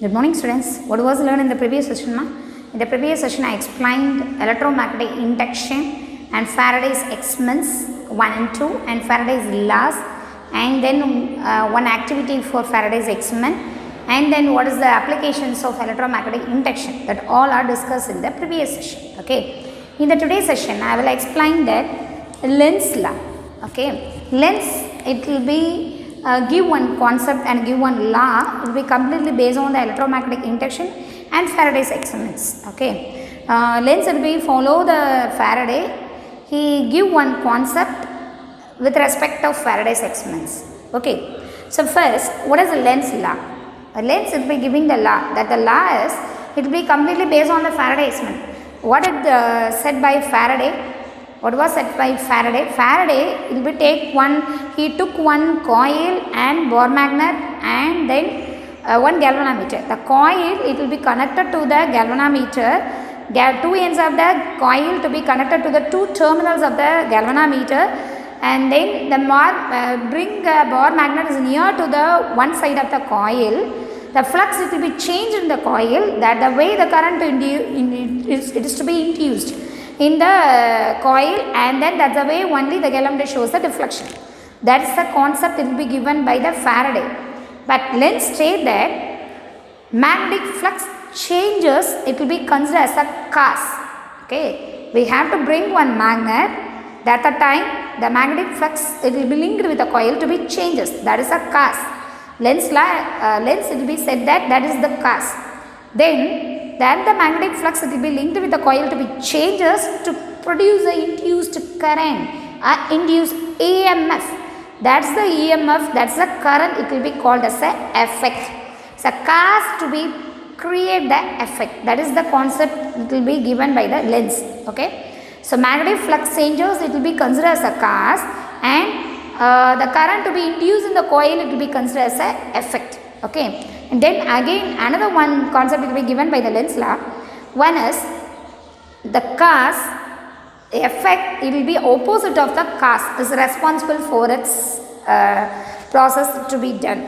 Good morning, students. What was learned in the previous session? In the previous session, I explained electromagnetic induction and Faraday's experiments 1 and 2 and Faraday's laws, and then one activity for Faraday's experiment, and then what is the applications of electromagnetic induction. That all are discussed in the previous session. Okay. In the today's session, I will explain that Lenzs law. Okay. Lenz, it will be give one concept and give one law. It will be completely based on the electromagnetic induction and Faraday's experiments. Okay. Lenz will be follow the Faraday. He give one concept with respect of Faraday's experiments. Okay. So first, what is the Lenz law? Lenz will be giving the law. That the law is, it will be completely based on the Faraday experiment. What is said by Faraday? What was said by Faraday? Faraday will be he took one coil and bore magnet and then one galvanometer. The coil, it will be connected to the galvanometer. Two ends of the coil to be connected to the two terminals of the galvanometer, and then the bring bore magnet is near to the one side of the coil. The flux, it will be changed in the coil, that the way the current it is to be induced in the coil, and then that's the way only the galvanometer shows the deflection. That is the concept it will be given by the Faraday. But Lenz state that magnetic flux changes, it will be considered as a cause. Okay, we have to bring one magnet, that the time the magnetic flux, it will be linked with the coil to be changes. That is a cause. Lenz law, Lenz, it will be said that is the cause. Then the magnetic flux, it will be linked with the coil to be changes to produce the induced current, induced EMF. That's the EMF, that's the current, it will be called as a effect. It's a cause to be create the effect. That is the concept, it will be given by the Lenz. Okay. So magnetic flux changes, it will be considered as a cause, and the current to be induced in the coil, it will be considered as a effect. Okay. And then again another one concept will be given by the Lenz law. One is the cause, effect, it will be opposite of the cause, is responsible for its process to be done.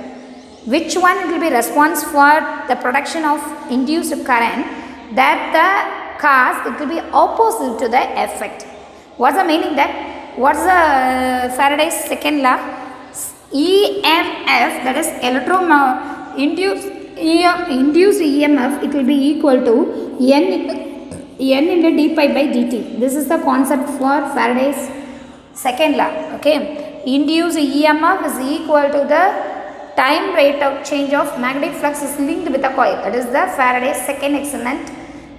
Which one will be responsible for the production of induced current, that the cause, it will be opposite to the effect. What's the meaning that? What's the Faraday's second law? EMF, that is induced EMF, it will be equal to N into d pi by dt. This is the concept for Faraday's second law. Okay. Induced EMF is equal to the time rate of change of magnetic flux is linked with the coil. That is the Faraday's second excellent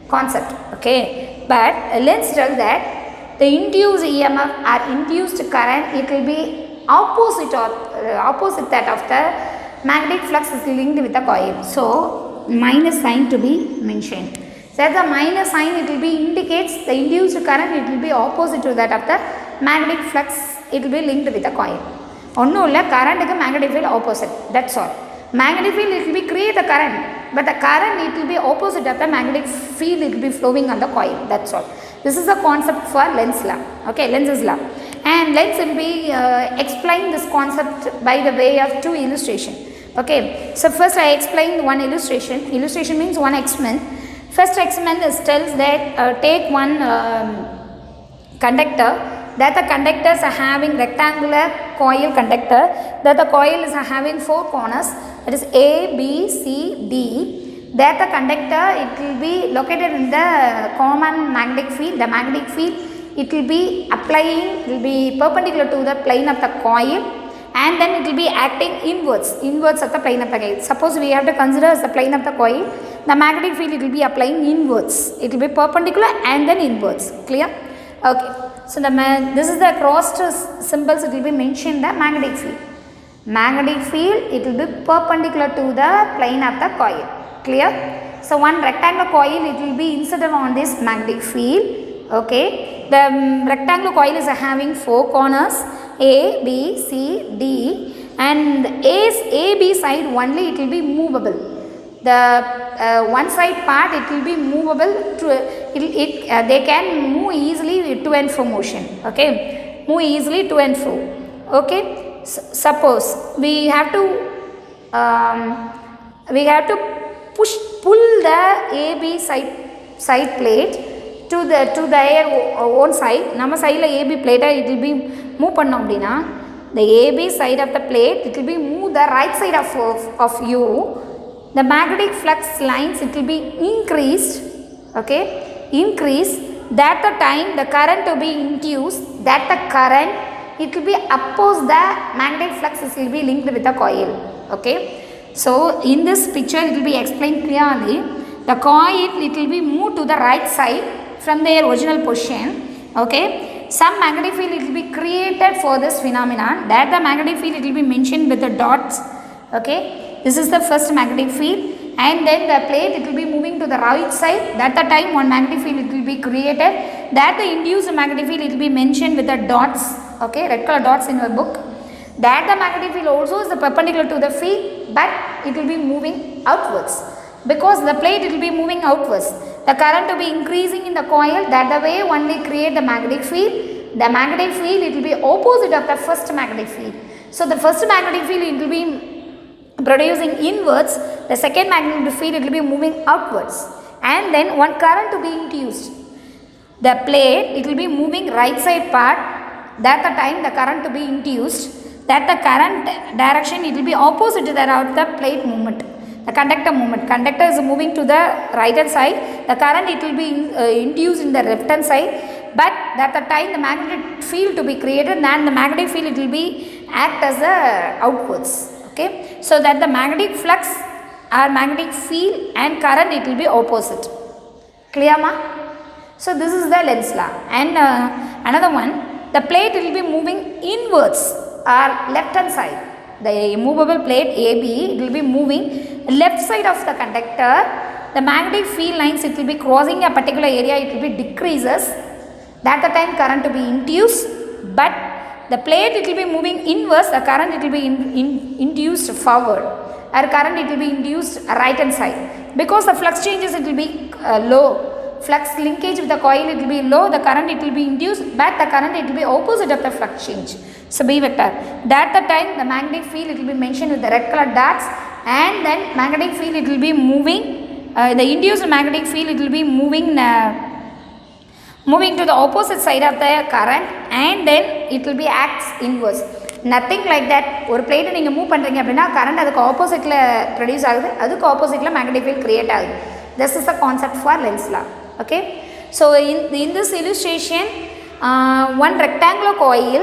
concept. Okay. But Lenz tells that the induced EMF or induced current, it will be opposite that of the magnetic flux is linked with the coil. So minus sign to be mentioned. So the minus sign, it will be indicates the induced current, it will be opposite to that of the magnetic flux, it will be linked with the coil. Onnu illa, current is magnetic field opposite. That's all. Magnetic field, it will be create the current, but the current, it will be opposite of the magnetic field, it will be flowing on the coil. That's all. This is the concept for Lenz law. Okay, Lenz's law. And Lenz will be explain this concept by the way of two illustration. Okay, so first I explain one illustration. Illustration means one experiment. First experiment is tells that take one conductor, that the conductors are having rectangular coil conductor, that the coil is having four corners, that is A, B, C, D, that the conductor, it will be located in the common magnetic field. The magnetic field, it will be applying, it will be perpendicular to the plane of the coil, and then it will be acting inwards of the plane of the coil. Suppose we have to consider as the plane of the coil, the magnetic field, it will be applying inwards. It will be perpendicular and then inwards. Clear? Okay. So this is the crossed symbols, it will be mentioned the magnetic field. Magnetic field, it will be perpendicular to the plane of the coil. Clear? So one rectangular coil, it will be inserted on this magnetic field. Okay. The rectangular coil is having four corners, A, B, C, D, and AB side only, it will be movable. The one side part, it will be movable to they can move easily to and fro motion. Okay, move easily to and fro. Okay, suppose we have to pull the AB side plate to their own side. நம்ம சைடில் AB plate it will be move பண்ணோம் அப்படின்னா the AB side of the plate it will be move the right side of you. The magnetic flux lines it will be increased, okay, that the time the current to be induced, that the current it will be oppose the magnetic flux will be linked with the coil, okay. So in this picture it will be explained clearly. The coil it will be moved to the right side from their original position, okay. Some magnetic field it will be created for this phenomenon, that the magnetic field it will be mentioned with the dots, okay. This is the first magnetic field, and then the plate it will be moving to the right side. That the time one magnetic field it will be created, that the induced magnetic field it will be mentioned with the dots, okay, red color dots in your book. That the magnetic field also is the perpendicular to the field, but it will be moving outwards. Because the plate it will be moving outwards, the current will be increasing in the coil. That the way only create the magnetic field. The magnetic field it will be opposite of the first magnetic field. So the first magnetic field it will be producing inwards, the second magnetic field it will be moving outwards, and then one current to be induced. The plate it will be moving right side part, that the time the current to be induced, that the current direction it will be opposite to that of the plate movement, the conductor movement. Conductor is moving to the right hand side, the current it will be induced in the left hand side, but that the time the magnetic field to be created, then the magnetic field it will be act as a outwards, okay. So that the magnetic flux or magnetic field and current it will be opposite. Clear ma? So this is the Lenz's law. And another one, the plate will be moving inwards or left hand side. The immovable plate AB it will be moving left side of the conductor. The magnetic field lines it will be crossing a particular area, it will be decreases. That the time current to be induced, but the plate it will be moving inwards, the current it will be induced forward, or current it will be induced right hand side. Because the flux changes it will be low, flux linkage with the coil it will be low, the current it will be induced, but the current it will be opposite of the flux change. So B vector. That the time the magnetic field it will be mentioned with the red color dots, and then magnetic field it will be moving, the induced magnetic field it will be moving to the opposite side of the current, and then it will be acts inverse. Nothing like that. ஒரு பிளேட்டை நீங்கள் move பண்ணுறீங்க அப்படின்னா current அதுக்கு ஆப்போசிட்டில் produce ஆகுது, அதுக்கு ஆப்போசிட்டில் மேக்னெட்டிக் ஃபீல்ட் கிரியேட் ஆகுது. This is the concept for Lenz's law. Okay. So in this illustration, one rectangular coil,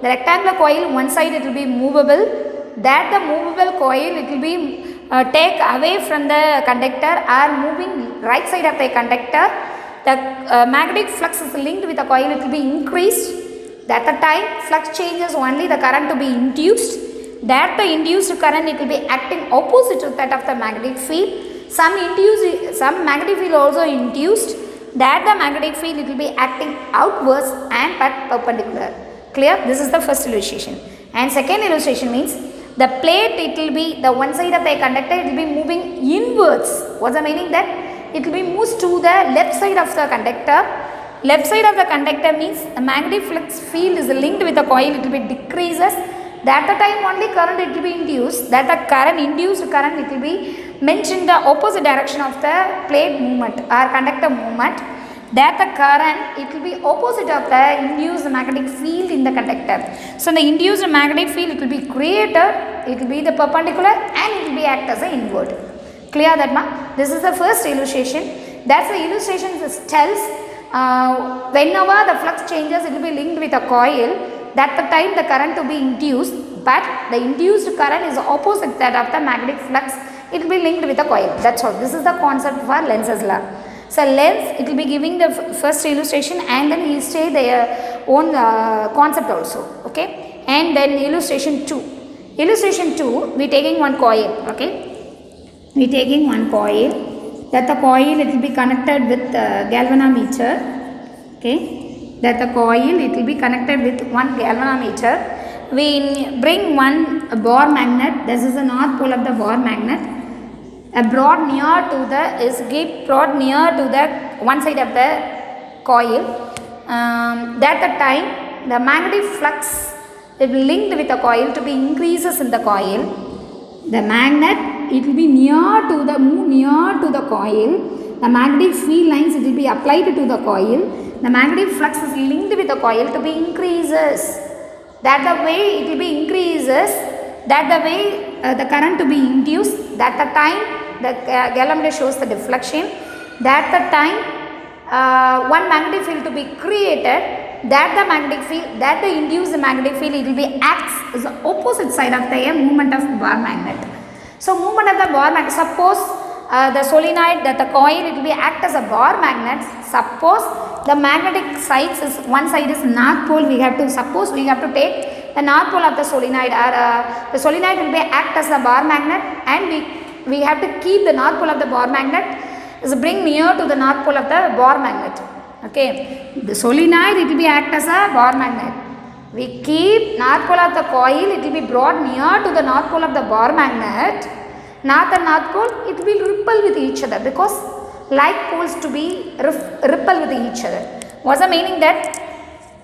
the rectangular coil one side it will be movable, that the movable coil it will be take away from the conductor or moving right side of the conductor. The magnetic flux is linked with the coil, it will be increased. That the time flux changes only, the current to be induced. That the induced current it will be acting opposite to that of the magnetic field. Some magnetic field also induced. That the magnetic field it will be acting outwards and but perpendicular. Clear? This is the first illustration. And second illustration means the plate it will be the one side of the conductor it will be moving inwards. What's the meaning? That it will be moved to the left side of the conductor. Left side of the conductor means the magnetic flux field is linked with the coil, it will be decreases. That the time only current it will be induced, that the current induced current it will be mentioned the opposite direction of the plate movement or conductor movement. That the current it will be opposite of the induced magnetic field in the conductor. So the induced magnetic field it will be created, it will be the perpendicular and it will be act as a inward. Clear that ma? This is the first illustration. That's the illustration that tells whenever the flux changes it will be linked with a coil, that the time the current to be induced, but the induced current is opposite that of the magnetic flux, it will be linked with a coil. That's all. This is the concept for Lenz's law. So Lenz it will be giving the first illustration, and then he will say their own concept also. Okay. And then illustration 2. Illustration 2 we taking one coil. Okay. We taking one coil, that the coil it will be connected with galvanometer. Okay, that the coil it will be connected with one galvanometer. We bring one bar magnet. This is the north pole of the bar magnet. Brought near to the one side of the coil. That the time the magnetic flux it will linked with the coil to be increases in the coil. The magnet it will be move near to the coil. The magnetic field lines, it will be applied to the coil. The magnetic flux is linked with the coil to be increases. That the way it will be increases, that the way the current to be induced, that the time the galvanometer shows the deflection, that the time one magnetic field to be created, that the magnetic field, that the induced magnetic field, it will be acts as the opposite side of the movement of bar magnet. So movement of the bar magnet, suppose the solenoid, that the coil, it will be act as a bar magnet. Suppose the magnetic sides is, one side is north pole, we have to take the north pole of the solenoid, or the solenoid will be act as a bar magnet, and we have to keep the north pole of the bar magnet is bring near to the north pole of the bar magnet. Okay, the solenoid, it will be act as a bar magnet. We keep north pole of the coil, it will be brought near to the north pole of the bar magnet. North and north pole, it will repel with each other, because like poles to be repel with each other. What's the meaning? That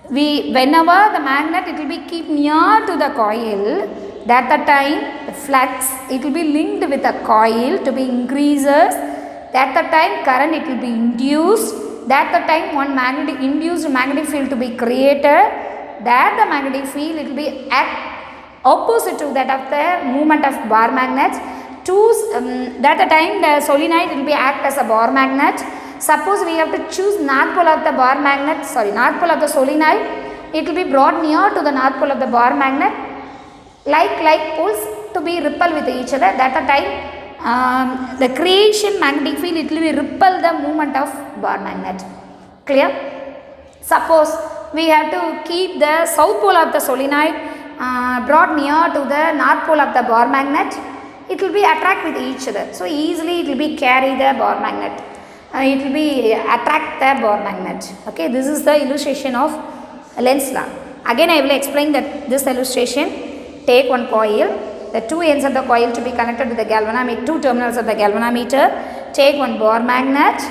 whenever the magnet, it will be keep near to the coil, that the time the flux, it will be linked with the coil to be increases, that the time current, it will be induced, that the time one magnetic induced magnetic field to be created, that the magnetic field, it will be act opposite to that of the movement of bar magnets. That the time the solenoid will be act as a bar magnet. Suppose we have to choose north pole of the bar magnet, north pole of the solenoid, it will be brought near to the north pole of the bar magnet, like poles to be repel with each other. That the time the creation magnetic field, it will be repel the movement of bar magnet. Clear? Suppose we have to keep the south pole of the solenoid brought near to the north pole of the bar magnet, it will be attract with each other. So easily it will be carry the bar magnet. It will be attract the bar magnet. Okay, this is the illustration of Lenz's law. Again I will explain that this illustration. Take one coil, the two ends of the coil to be connected to the galvanometer, two terminals of the galvanometer. Take one bar magnet.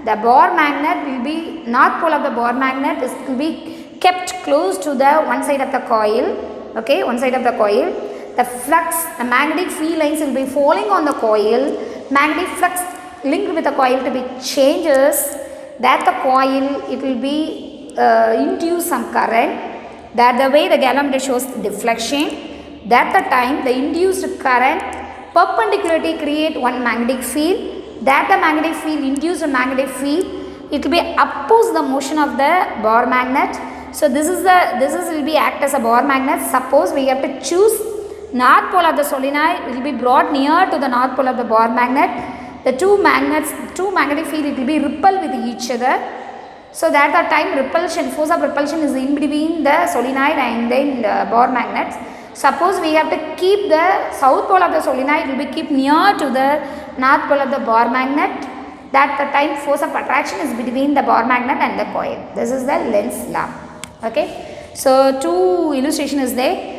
The bar magnet will be, north pole of the bar magnet will be kept close to the one side of the coil. Okay, one side of the coil. The flux, the magnetic field lines will be falling on the coil. Magnetic flux linked with the coil to be changes, that the coil, it will be induce some current, that the way the galvanometer shows deflection, that the time the induced current perpendicularly create one magnetic field, that the magnetic field, induced magnetic field, it will be oppose the motion of the bar magnet. So this will be act as a bar magnet. Suppose we have to choose north pole of the solenoid, will be brought near to the north pole of the bar magnet. The two magnetic field, it will be repel with each other. So that the time repulsion, force of repulsion is in between the solenoid and then the bar magnets. Suppose we have to keep the south pole of the solenoid, will be keep near to the north pole of the bar magnet. That the time force of attraction is between the bar magnet and the coil. This is the Lenz's law. Okay. So two illustration is there.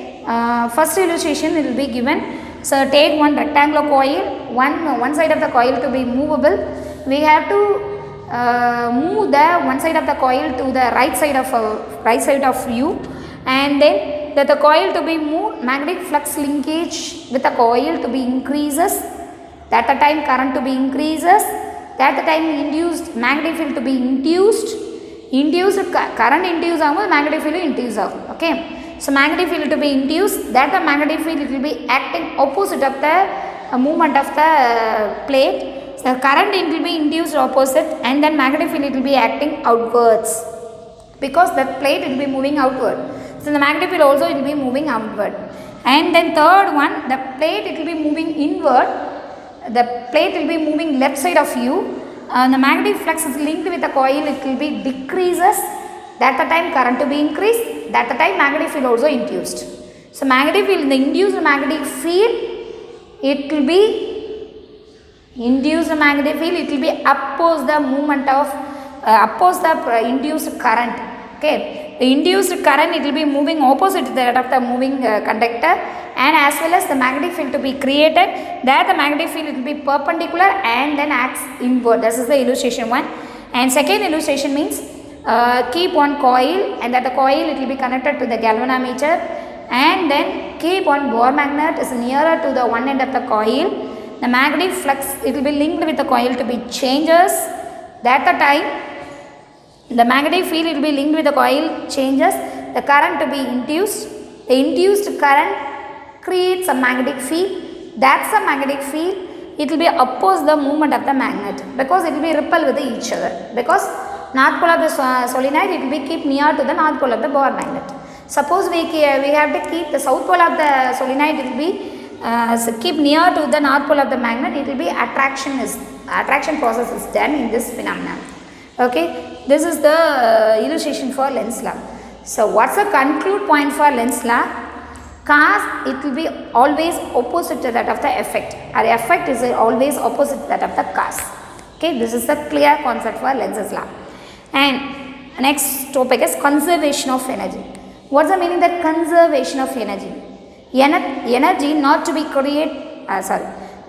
First illustration will be given. So take one rectangular coil, one side of the coil to be movable. We have to move the one side of the coil to the right side of you, and then that the coil to be moved, magnetic flux linkage with the coil to be increases, that the time current to be increases, that the time induced magnetic field to be induced current induced magnetic field induced. Okay. So magnetic field to be induced, that the magnetic field, it will be acting opposite of the movement of the plate. So current, it will be induced opposite, and then magnetic field, it will be acting outwards, because the plate will be moving outward. So the magnetic field also, it will be moving outward. And then third one, the plate, it will be moving inward. The plate will be moving left side of you. The magnetic flux is linked with the coil, it will be decreases, that the time current to be increased, that the time magnetic field also induced. So magnetic field, the induced magnetic field, it will be induced magnetic field, it will be oppose the movement of oppose the induced current. Okay, the induced current, it will be moving opposite to that of the moving conductor, and as well as the magnetic field to be created, that the magnetic field, it will be perpendicular and then acts inward. This is the illustration one. And second illustration means keep one coil, and that the coil, it will be connected to the galvanometer, and then keep one bar magnet is nearer to the one end of the coil, the magnetic flux, it will be linked with the coil to be changes. That the time, the magnetic field will be linked with the coil changes, the current to be induced. The induced current creates a magnetic field. That's a magnetic field. It will be oppose the movement of the magnet because it will be repel with each other. Because north pole of the solenoid, it will be keep near to the north pole of the bar magnet. Suppose we have to keep the south pole of the solenoid, it will be keep near to the north pole of the magnet. It will be attraction process is done in this phenomenon. Okay, this is the illustration for Lenz's law. So what's the conclude point for Lenz's law? Cause, it will be always opposite to that of the effect. Or effect is always opposite to that of the cause. Okay, this is the clear concept for Lenz's law. And next topic is conservation of energy. What's the meaning that conservation of energy? Energy not to be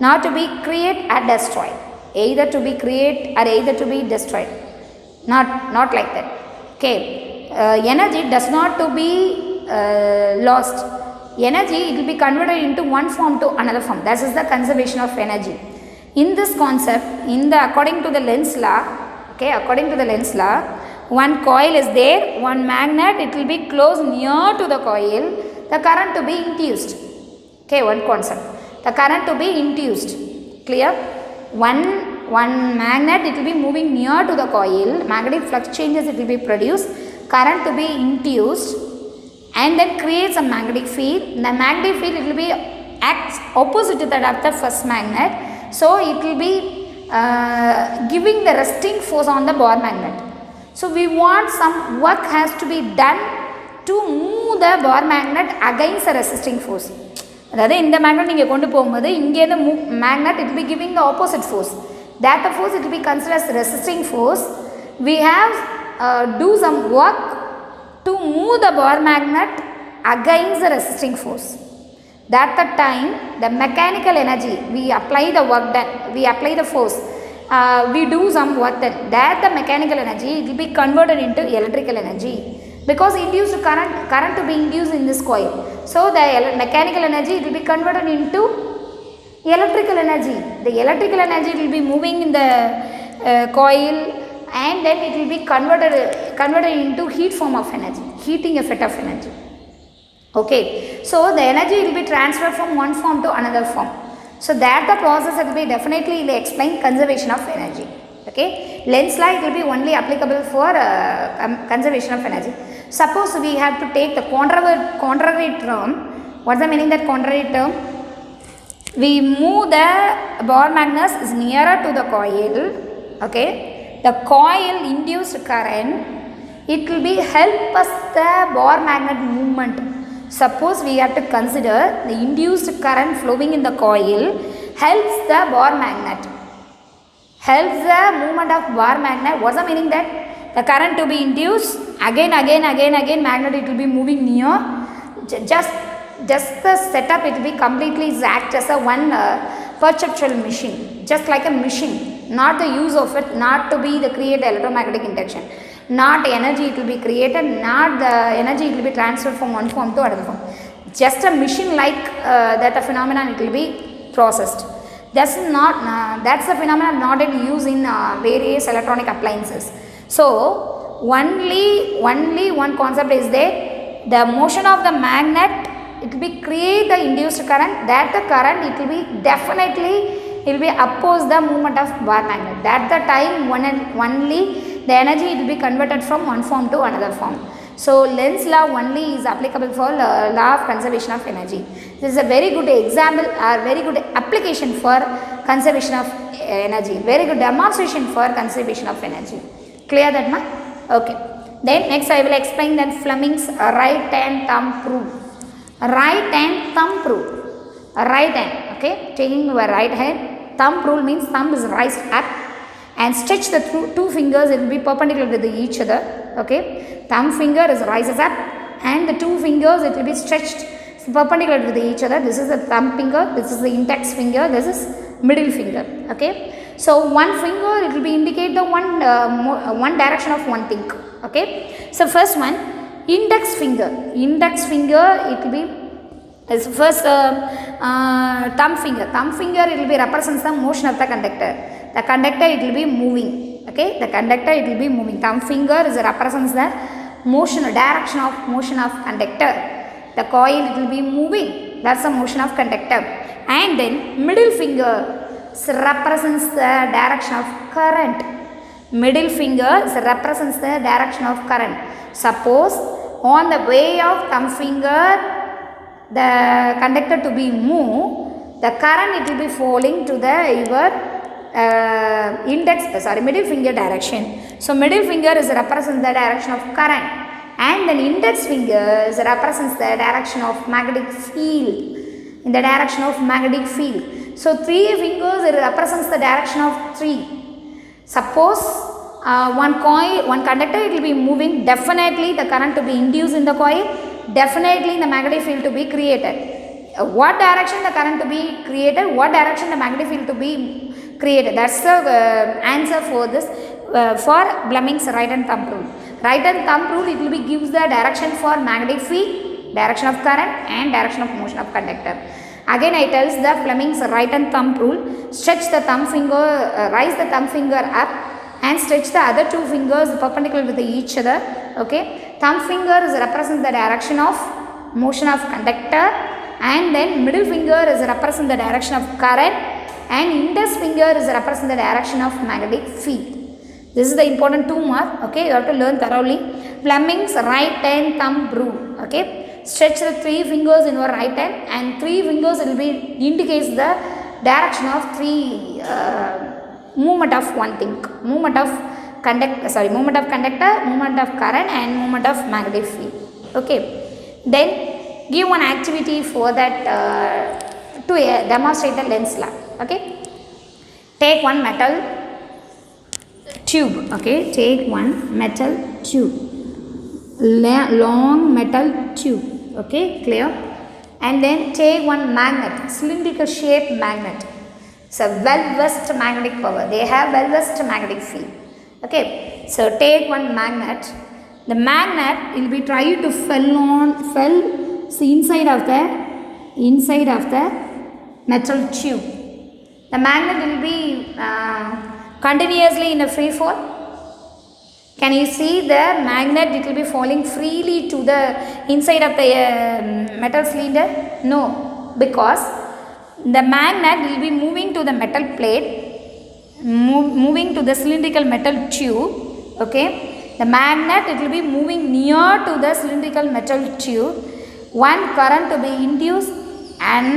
not to be create or destroyed. Either to be create or either to be destroyed. Not like that. Okay. Energy does not to be lost. Energy, it will be converted into one form to another form. That is the conservation of energy. In this concept, according to the Lenz's law, okay, according to the Lenz's law, one coil is there, one magnet, it will be close near to the coil, the current to be induced. Okay, one concept. The current to be induced. Clear? One magnet, it will be moving near to the coil, magnetic flux changes, it will be produced, current to be induced, and then creates a magnetic field. The magnetic field, it will be acts opposite to that of the first magnet. So it will be giving the resting force on the bar magnet. So we want some work has to be done to move the bar magnet against the resisting force. That is, in the magnet, the magnet, it will be giving the opposite force. That the force, it will be considered as resisting force. We have do some work to move the bar magnet against the resisting force. That the time, the mechanical energy, we apply the work done, we apply the force, we do some work done. That the mechanical energy, it will be converted into electrical energy. Because induced current to be induced in this coil. So the mechanical energy, it will be converted into electrical energy. The electrical energy will be moving in the coil, and then it will be converted into heat form of energy, heating effect of energy. Okay, so the energy will be transferred from one form to another form. So that the process will be definitely explain conservation of energy. Okay, Lenz's law, it will be only applicable for conservation of energy. Suppose we have to take the contrary term. What's the meaning that contrary term? We move the bar magnet is nearer to the coil. Okay, the coil induced current, it will be help us the bar magnet movement. Suppose we have to consider the induced current flowing in the coil helps the bar magnet. Helps the movement of bar magnet. What's the meaning that? The current to be induced, again magnet, it will be moving near. Just the setup, it will be completely act as a one perceptual machine. Just like a machine. Not the use of it, not to be the create electromagnetic induction. Not energy it will be created, not the energy it will be transferred from one form to another form. Just a machine like that a phenomenon it will be processed. That's a phenomenon not in use in various electronic appliances. So only one concept is there. The motion of the magnet, it will be create the induced current. That the current it will be definitely it will be oppose the movement of bar magnet. That the time only the energy it will be converted from one form to another form. So Lenz's law only is applicable for law of conservation of energy. This is a very good example or very good application for conservation of energy. Very good demonstration for conservation of energy. Clear that, ma? Okay. Then next I will explain that Flemings right hand thumb rule. Right hand thumb rule. Right hand. Okay. Taking your right hand. Thumb rule means thumb is raised up. And stretch the two fingers, it will be perpendicular with each other. Okay, thumb finger is rises up, and the two fingers it will be stretched perpendicular with each other. This is the thumb finger, this is the index finger, this is middle finger. Okay, so one finger it will be indicate the one direction of one thing. Okay, so first one index finger it will be Is first thumb finger. Thumb finger, it will be represents the motion of the conductor. The conductor, it will be moving. Okay, the conductor, it will be moving. Thumb finger is represents the motion, direction of motion of conductor. The coil, it will be moving. That's the motion of conductor. And then middle finger represents the direction of current. Middle finger represents the direction of current. Suppose on the way of thumb finger, the conductor to be moved, the current it will be falling to the your middle finger direction. So middle finger is represents the direction of current, and then index finger is represents the direction of magnetic field. In the direction of magnetic field. So three fingers it represents the direction of three. Suppose one coil, one conductor, it will be moving. Definitely the current to be induced in the coil. Definitely the magnetic field to be created. What direction the current to be created? What direction the magnetic field to be created? That's the answer for this for Fleming's right and thumb rule. Right and thumb rule, it will be gives the direction for magnetic field, direction of current, and direction of motion of conductor. Again, I tells the Fleming's right and thumb rule. Stretch the thumb finger, raise the thumb finger up, and stretch the other two fingers perpendicular with each other. Okay, thumb finger is represents the direction of motion of conductor, and then middle finger is represent the direction of current, and index finger is represent the direction of magnetic field. This is the important 2 mark. Okay, you have to learn thoroughly. Fleming's right and thumb rule. Okay, stretch the 3 fingers in your right hand, and 3 fingers will be indicates the direction of 3 movement of one thing, movement of conductor, movement of current, and movement of magnetic field. Okay, then give one activity for that to demonstrate the Lenzs law. Okay, take one metal tube. Okay, take one metal tube, long metal tube. Okay, clear? And then take one magnet, cylindrical shaped magnet. It's a well-versed magnetic power. They have well-versed magnetic field. Okay, so take one magnet. The magnet will be trying to fell inside of the metal tube. The magnet will be continuously in a free fall. Can you see the magnet? It will be falling freely to the inside of the metal cylinder? No, because the magnet will be moving to the metal plate, moving to the cylindrical metal tube. Okay, the magnet it will be moving near to the cylindrical metal tube. One current to be induced, and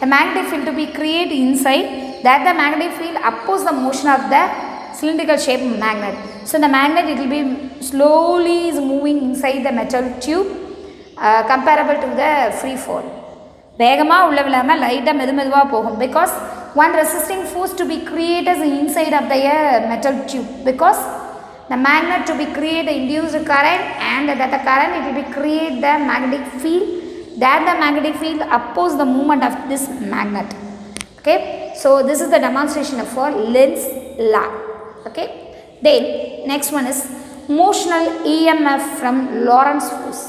the magnetic field to be created inside. That the magnetic field opposes the motion of the cylindrical shaped magnet. So the magnet it will be slowly is moving inside the metal tube, comparable to the free fall. வேகமாக உள்ள விழாமல் லைட்டாக மெதுவாக போகும். Because one resisting force to be created inside of the metal tube. Because the magnet to be create induced current, and that the current it will be create the magnetic field. That the magnetic field oppose the movement of this magnet. Okay, so this is the demonstration for Lenz's law. Okay, then next one is motional EMF from Lorentz force.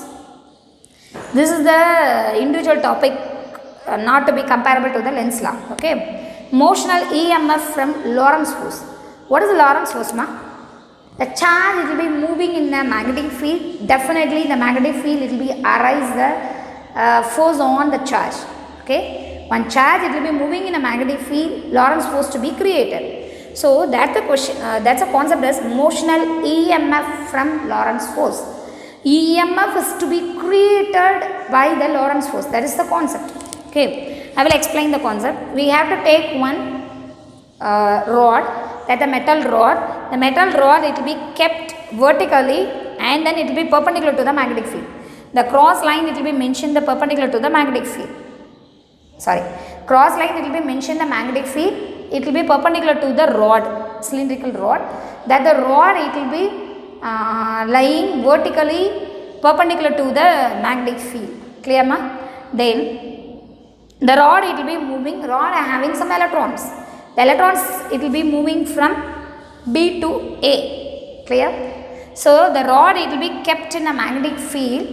This is the individual topic, not to be comparable to the Lenz's law. Okay, motional EMF from Lorentz force. What is the Lorentz force, ma? The charge it will be moving in the magnetic field. Definitely the magnetic field it will be arise the force on the charge. Okay, one charge it will be moving in a magnetic field, Lorentz force to be created. So that's the question, that's a concept as motional EMF from Lorentz force. EMF is to be created by the Lorentz force. That is the concept. Okay, I will explain the concept. We have to take one rod, that the metal rod. The metal rod it will be kept vertically, and then it will be perpendicular to the magnetic field. The cross line it will be mentioned the perpendicular to the magnetic field. Cross line it will be mentioned the magnetic field. It will be perpendicular to the rod, cylindrical rod. That the rod it will be lying vertically perpendicular to the magnetic field. Clear, ma? Then the rod it will be moving. Rod having some electrons. The electrons it will be moving from B to A. Clear? So the rod it will be kept in a magnetic field.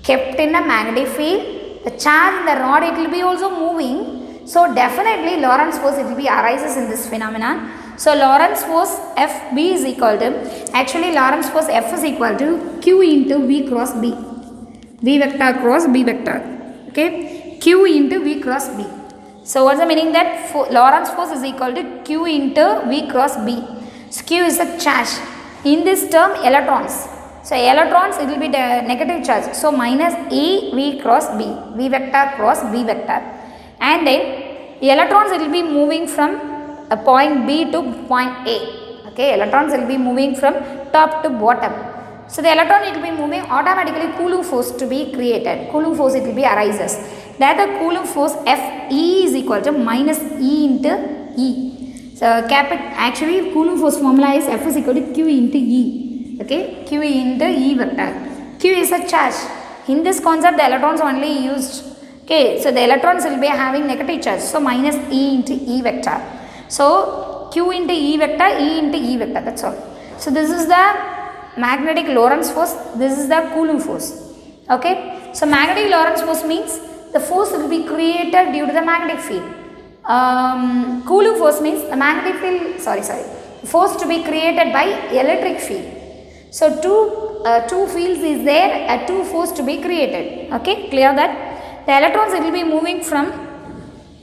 kept in a magnetic field. The charge in the rod, it will be also moving. So definitely Lorentz force, it will be arises in this phenomenon. So Lorentz force Fb is equal to, actually Lorentz force F is equal to Q into V cross B. V vector cross B vector. Okay. Q into V cross B. So what's the meaning that Lorentz force is equal to Q into V cross B. So Q is the charge. In this term, electrons. So electrons, it will be the negative charge. So minus E V cross B. V vector cross B vector. And then electrons, it will be moving from a point B to point A. Okay, electrons will be moving from top to bottom. So the electron, it will be moving, automatically Coulomb force to be created. Coulomb force, it will be arises. That the Coulomb force Fe is equal to minus E into E. So actually Coulomb force formula is F is equal to Q into E. Okay, Q into E vector. Q is a charge. In this concept, the electrons only used. Okay, so the electrons will be having negative charge. So minus E into E vector. So Q into E vector, E into E vector. That's all. So this is the magnetic Lorentz force. This is the Coulomb force. Okay. So magnetic Lorentz force means the force will be created due to the magnetic field. Coulomb force means the magnetic field, force to be created by electric field. So two fields is there, two force to be created. Okay, clear that? The electrons will be moving from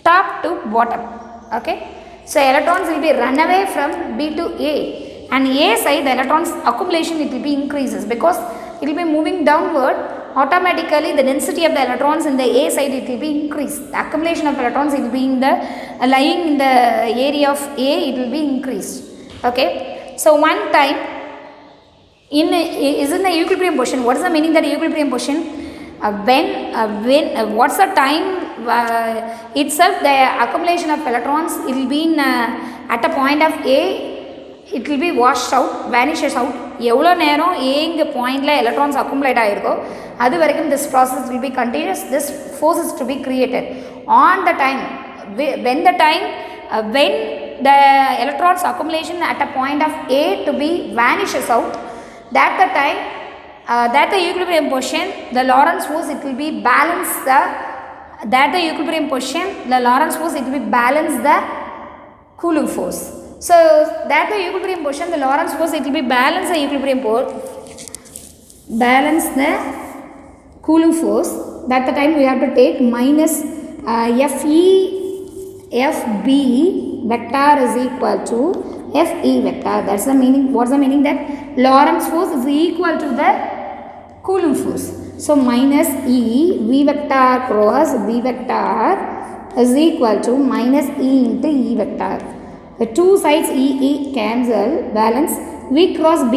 top to bottom. Okay, so electrons will be run away from B to A, and A side the electrons accumulation, it will be increases because it will be moving downward. Automatically the density of the electrons in the A side, it will be increased. The accumulation of electrons, it will be in the lying in the area of A, it will be increased. Okay, so one time is in the equilibrium position. What is the meaning that equilibrium position? What's the time itself, the accumulation of electrons, it will be in at a point of A, it will be washed out, vanishes out. எவ்வளோ நேரம் ஏங்க பாயிண்டில் electrons accumulate ஆகிருக்கோ அது வரைக்கும் this process will be continuous. This force is to be created on the time when the electrons accumulation at a point of A to be vanishes out, that the time that the equilibrium position, the Lorentz force, it will be balance the equilibrium position, the Lorentz force, it will be balance the Coulomb force. So that the equilibrium position, the Lorentz force, it will be balance the equilibrium force, balance the Coulomb force. That the time we have to take minus Fb vector is equal to Fe vector. That's the meaning. What's the meaning? That Lorentz force is equal to the Coulomb force. So minus E V vector cross B vector is equal to minus E into E vector. The two sides E cancel, balance V cross B.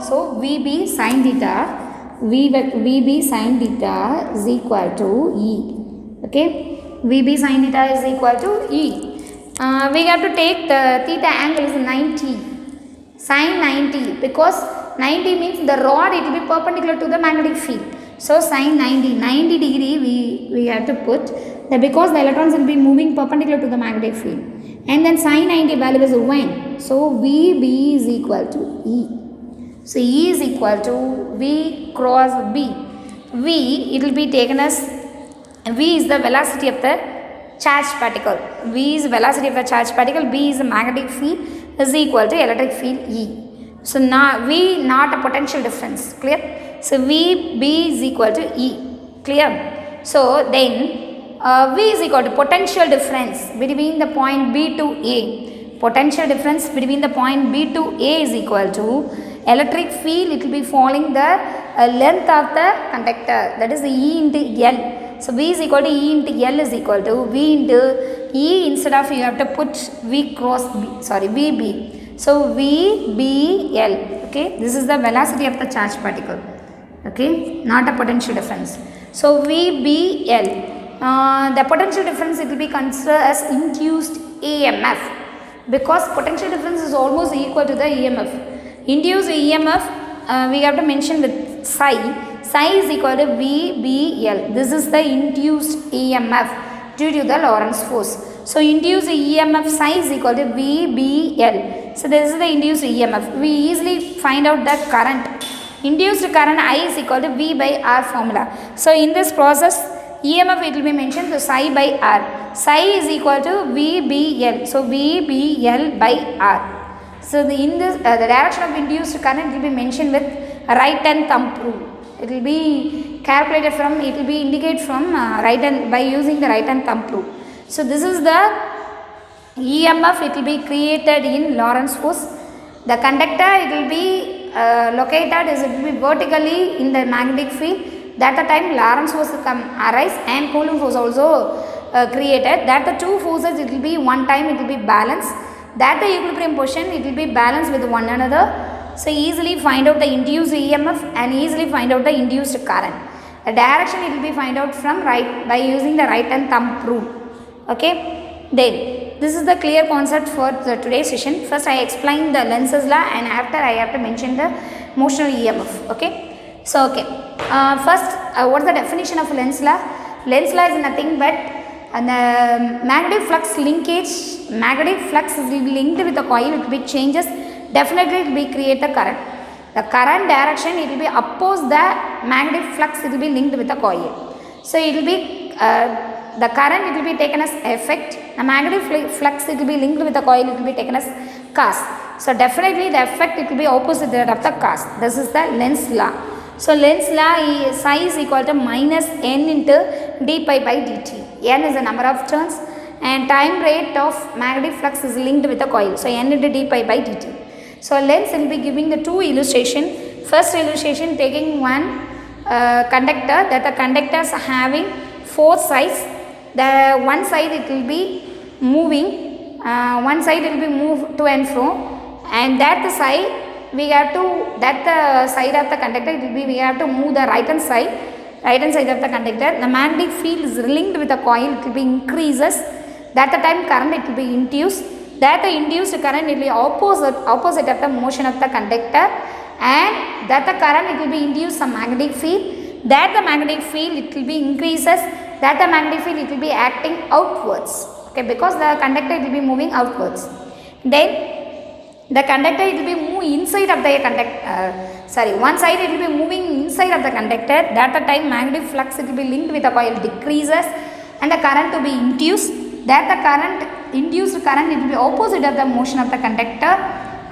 So Vb sin theta, Vb sin theta is equal to E. Okay, Vb sin theta is equal to E. We have to take the theta angle is 90, sin 90, because 90 means the rod, it will be perpendicular to the magnetic field. So sin 90 degree we have to put that, because the electrons will be moving perpendicular to the magnetic field. And then sin 90 value is 1. So Vb is equal to E. So E is equal to V cross B. V, it will be taken as, V is the velocity of the charged particle. V is velocity of the charged particle. B is the magnetic field, is equal to electric field E. So now V not a potential difference. Clear? So Vb is equal to E. Clear? So then V is equal to potential difference between the point B to A. Potential difference between the point B to A is equal to electric field, it will be following the length of the conductor, that is the E into L. So V is equal to E into L is equal to V into E, instead of you have to put V cross B, Vb. So VBL. Okay, this is the velocity of the charged particle. Okay, not a potential difference. So VBL. The potential difference, it will be considered as induced EMF, because potential difference is almost equal to the EMF. Induced EMF, we have to mention with psi. Psi is equal to VBL. This is the induced EMF due to the Lorentz force. So induced EMF psi is equal to VBL. So this is the induced EMF. We easily find out the current. induced current I is equal to V by R formula. So in this process EMF it will be mentioned to psi by R. Psi is equal to VBL. So VBL by R. So in this the direction of induced current will be mentioned with right hand thumb rule. It will be calculated from, it will be indicated from right hand by using the right hand thumb rule. So this is the EMF, it will be created in Lorentz force. The conductor it will be located as it will be vertically in the magnetic field. That the time Lorentz force arise and Coulomb force also created. That the two forces it will be one time it will be balanced. That the equilibrium position it will be balanced with one another. So easily find out the induced EMF and easily find out the induced current. The direction it will be find out from right by using the right hand thumb rule. Okay. Then this is the clear concept for the today's session. First I explained the Lenz's law and after I have to mention the motional EMF. Okay. So okay. First what is the definition of Lenz's law? Lenz's law is nothing but the magnetic flux linkage. Magnetic flux is linked with the coil. It will be changes. Definitely it will be create the current. The current direction it will be oppose the magnetic flux, it will be linked with the coil. So it will be the current it will be taken as effect. The magnetic flux it will be linked with the coil, it will be taken as cause. So definitely the effect it will be opposite that of the cause. This is the Lenz's law. So Lenz's law is psi is equal to minus n into d pi by dt. N is the number of turns and time rate of magnetic flux is linked with the coil. So n into d pi by dt. So Lenz will be giving the two illustration. First illustration taking one conductor, that the conductors having four sides. The one side it will be moving, one side it will be moved to and fro, and that the side we have to, that the side of the conductor it will be, we have to move the right hand side of the conductor. The magnetic field is linked with the coil, it will be increases. That the time current it will be induced. That the induced current will be opposite of the motion of the conductor, and that the current it will be induced some magnetic field. That the magnetic field it will be increases. That the magnetic field it will be acting outwards. Okay, because the conductor it will be moving outwards. Then the conductor it will be move inside of the conductor. One side it will be moving inside of the conductor. That the time magnetic flux it will be linked with the coil decreases, and the current to be induced. That the induced current it will be opposite of the motion of the conductor,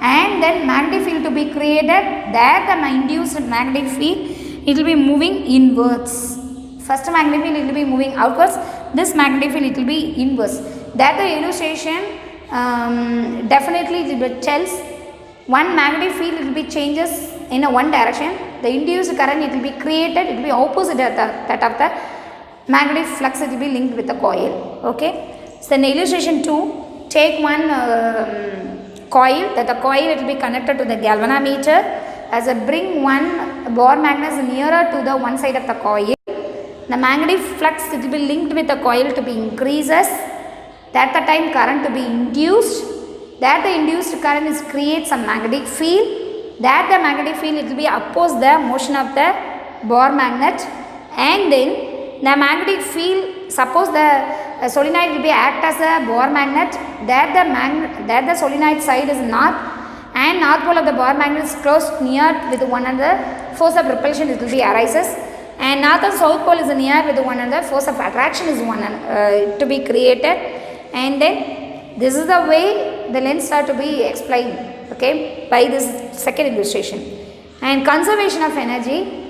and then magnetic field to be created. That the induced magnetic field it will be moving inwards. First magnetic field it will be moving outwards. This magnetic field it will be inwards. That the illustration definitely it tells one magnetic field it will be changes in a one direction. The induced current it will be created. It will be opposite of that of the magnetic flux it will be linked with the coil. Okay. So in illustration 2, take one coil, that the coil it will be connected to the galvanometer. As I bring one bar magnet nearer to the one side of the coil, the magnetic flux it will be linked with the coil to be increases. That the time current to be induced. That the induced current is creates a magnetic field. That the magnetic field it will be oppose the motion of the bar magnet, and then the magnetic field, suppose the solenoid will be act as a bar magnet. That the solenoid side is north, and north pole of the bar magnet is close near with one another. Force of repulsion it will be arises, and north and south pole is near with one another. Force of attraction is one to be created, and then this is the way the Lenz law to be explained. Okay, by this second illustration. And conservation of energy.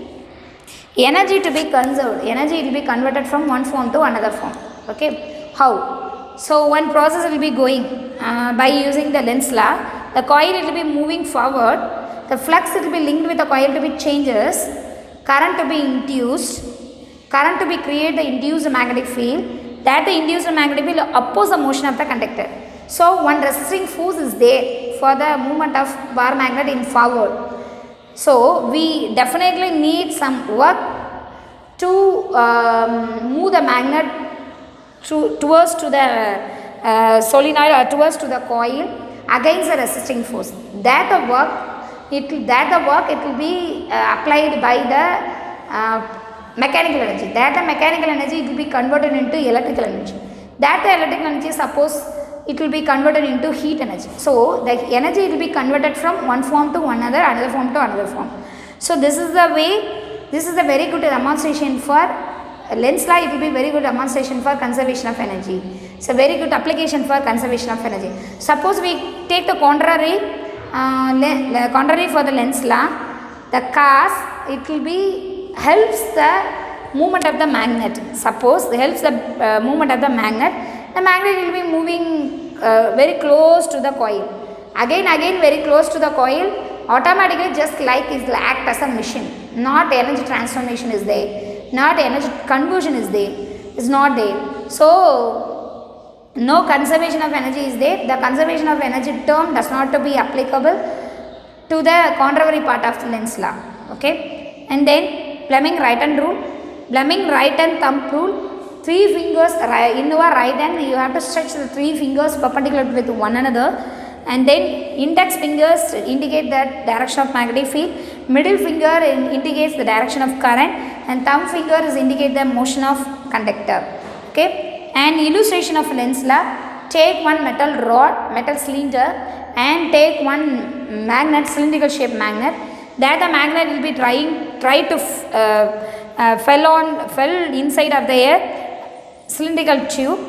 Energy to be conserved, energy will be converted from one form to another form. Okay, how? So one process will be going by using the Lenz's law. The coil will be moving forward. The flux will be linked with the coil to be changes. Current to be induced. Current to be create the induced magnetic field. That the induced magnetic field oppose the motion of the conductor. So one resisting force is there for the movement of bar magnet in forward. So we definitely need some work to move the magnet towards to the solenoid or towards to the coil against the resisting force. That the work it will be applied by the mechanical energy. That the mechanical energy it will be converted into electrical energy. That the electrical energy, suppose it will be converted into heat energy. So the energy will be converted from one form to another form to another form. So this is the way, this is a very good demonstration for Lenzs law. It will be very good demonstration for conservation of energy. It's a very good application for conservation of energy. Suppose we take the contrary for the Lenzs law, the cause, it will be helps the movement of the magnet. Suppose it helps the movement of the magnet will be moving very close to the coil. Again very close to the coil, automatically just like it will act as a machine. Not energy transformation is there, not energy conversion is there, is not there. So no conservation of energy is there. The conservation of energy term does not to be applicable to the contrary part of the Lenzs law. Okay, and then Fleming right hand rule, Fleming right hand thumb rule. 3 fingers in your right hand, you have to stretch the 3 fingers perpendicular with one another, and then index fingers indicate the direction of magnetic field, middle finger indicates the direction of current, and thumb finger is indicate the motion of conductor. Okay, and illustration of Lenzs law, take one metal rod, metal cylinder, and take one magnet, cylindrical shaped magnet, that the magnet will be try to fell inside of the air cylindrical tube.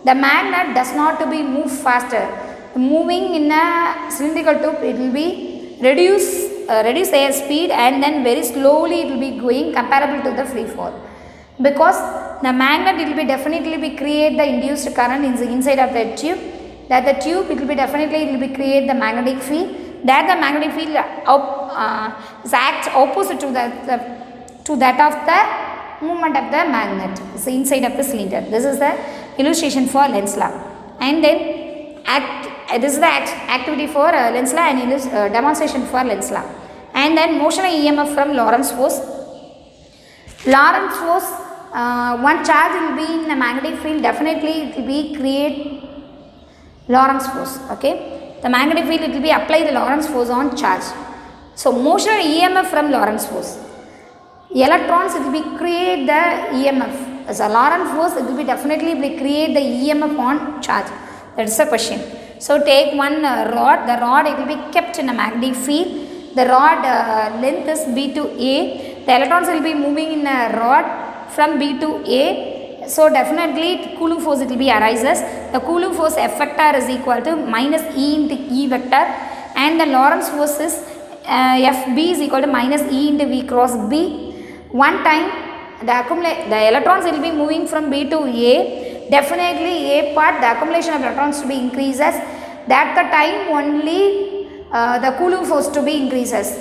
The magnet does not to be move faster. Moving in a cylindrical tube, it will be reduce air speed, and then very slowly it will be going comparable to the free fall, because the magnet will be definitely be create the induced current in the inside of the tube, that the tube it will be definitely it will be create the magnetic field, that the magnetic field acts opposite to that of the movement of the magnet, so inside of the cylinder. This is the illustration for Lenzs law. And then this is the activity for Lenzs law and demonstration for Lenzs law. And then motion EMF from Lorentz force. Lorentz force, one charge will be in a magnetic field, definitely it will be create Lorentz force. Okay, the magnetic field it will be apply the Lorentz force on charge. So motion EMF from Lorentz force. Electrons it will be create the EMF. As a Lorentz force it will be definitely be create the EMF on charge. That is the question. So take one rod. The rod it will be kept in a magnetic field. The rod length is B to A. The electrons will be moving in a rod from B to A. So definitely Coulomb force it will be arises. The Coulomb force F vector is equal to minus E into E vector, and the Lorentz force is FB is equal to minus E into V cross B. One time the electrons will be moving from B to A, definitely A part the accumulation of electrons to be increases, that the time only the Coulomb force to be increases.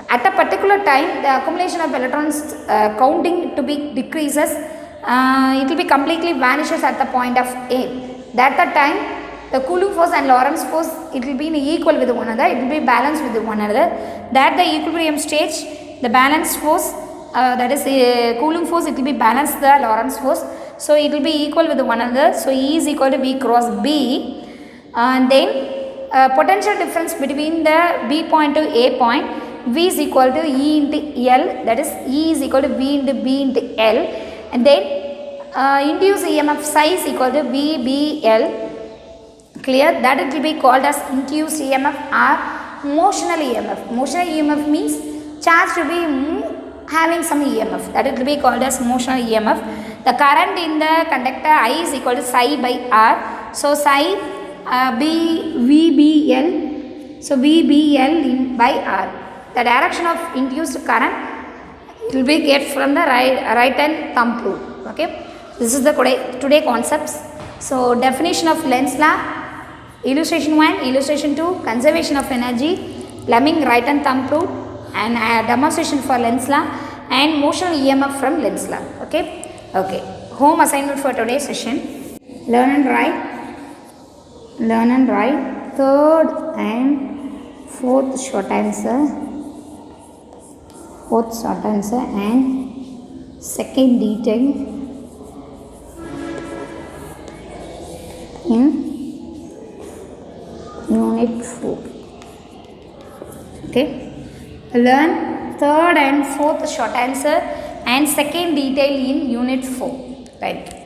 At a particular time the accumulation of electrons counting to be decreases, it will be completely vanishes at the point of A. That the time the Coulomb force and Lorentz force it will be equal with one another, it will be balanced with one another. That the equilibrium stage, the balanced force that is Coulomb force it will be balanced the Lorentz force, so it will be equal with one another. So E is equal to V cross B, and then potential difference between the B point to A point, V is equal to E into L, that is E is equal to V into B into L, and then induced EMF psi is equal to VBL. Clear? That it will be called as induced EMF or motional EMF. Motional EMF means charge to be having some EMF, that it will be called as motional EMF. The current in the conductor I is equal to psi by R. So psi VBL, so VBL by R. The direction of induced current will be get from the right hand thumb rule. Okay, this is the today concepts. So definition of Lenzs law, illustration 1, illustration 2, conservation of energy, Fleming right hand thumb rule, and a demonstration for Lenzs law, and motional EMF from Lenzs law. Okay, home assignment for today's session: learn and write third and fourth short answer, and second detail in unit 4. Okay, learn third and fourth short answer and second detail in unit 4. Right.